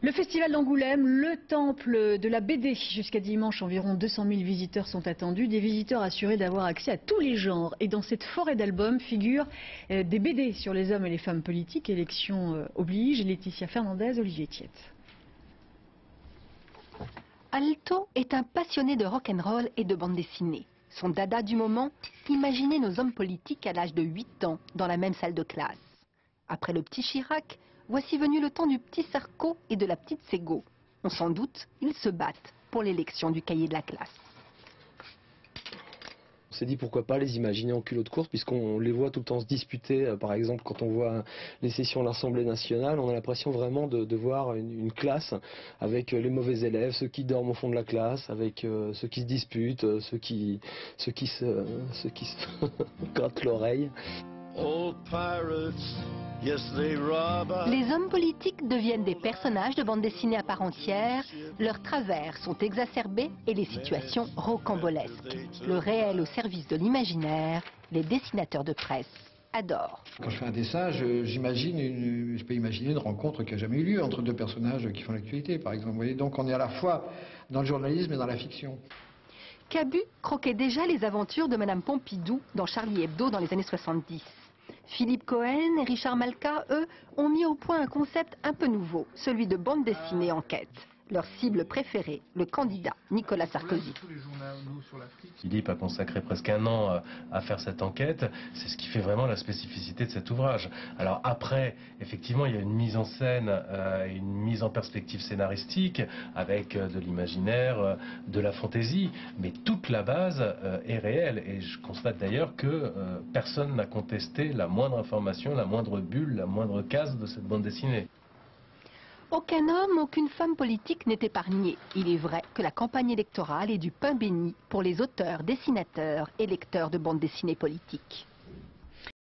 Le festival d'Angoulême, le temple de la BD. Jusqu'à dimanche, environ 200 000 visiteurs sont attendus. Des visiteurs assurés d'avoir accès à tous les genres. Et dans cette forêt d'albums figurent des BD sur les hommes et les femmes politiques. Élection oblige. Laetitia Fernandez, Olivier Thiet. Alto est un passionné de rock'n'roll et de bande dessinée. Son dada du moment, imaginer nos hommes politiques à l'âge de 8 ans dans la même salle de classe. Après le petit Chirac, voici venu le temps du petit Sarko et de la petite Ségaud. On s'en doute, ils se battent pour l'élection du cahier de la classe. On s'est dit pourquoi pas les imaginer en culot de course, puisqu'on les voit tout le temps se disputer. Par exemple, quand on voit les sessions de l'Assemblée nationale, on a l'impression vraiment de voir une classe avec les mauvais élèves, ceux qui dorment au fond de la classe, avec ceux qui se disputent, ceux qui se grattent l'oreille. Les hommes politiques deviennent des personnages de bande dessinée à part entière. Leurs travers sont exacerbés et les situations rocambolesques. Le réel au service de l'imaginaire, les dessinateurs de presse adorent. Quand je fais un dessin, je peux imaginer une rencontre qui n'a jamais eu lieu entre deux personnages qui font l'actualité, par exemple. Vous voyez, donc on est à la fois dans le journalisme et dans la fiction. Cabu croquait déjà les aventures de Madame Pompidou dans Charlie Hebdo dans les années 70. Philippe Cohen et Richard Malka, eux, ont mis au point un concept un peu nouveau, celui de bande dessinée enquête. Leur cible préférée, le candidat Nicolas Sarkozy. Philippe a consacré presque un an à faire cette enquête. C'est ce qui fait vraiment la spécificité de cet ouvrage. Alors après, effectivement, il y a une mise en scène, une mise en perspective scénaristique avec de l'imaginaire, de la fantaisie. Mais toute la base est réelle. Et je constate d'ailleurs que personne n'a contesté la moindre information, la moindre bulle, la moindre case de cette bande dessinée. Aucun homme, aucune femme politique n'est épargné. Il est vrai que la campagne électorale est du pain béni pour les auteurs, dessinateurs et lecteurs de bandes dessinées politiques.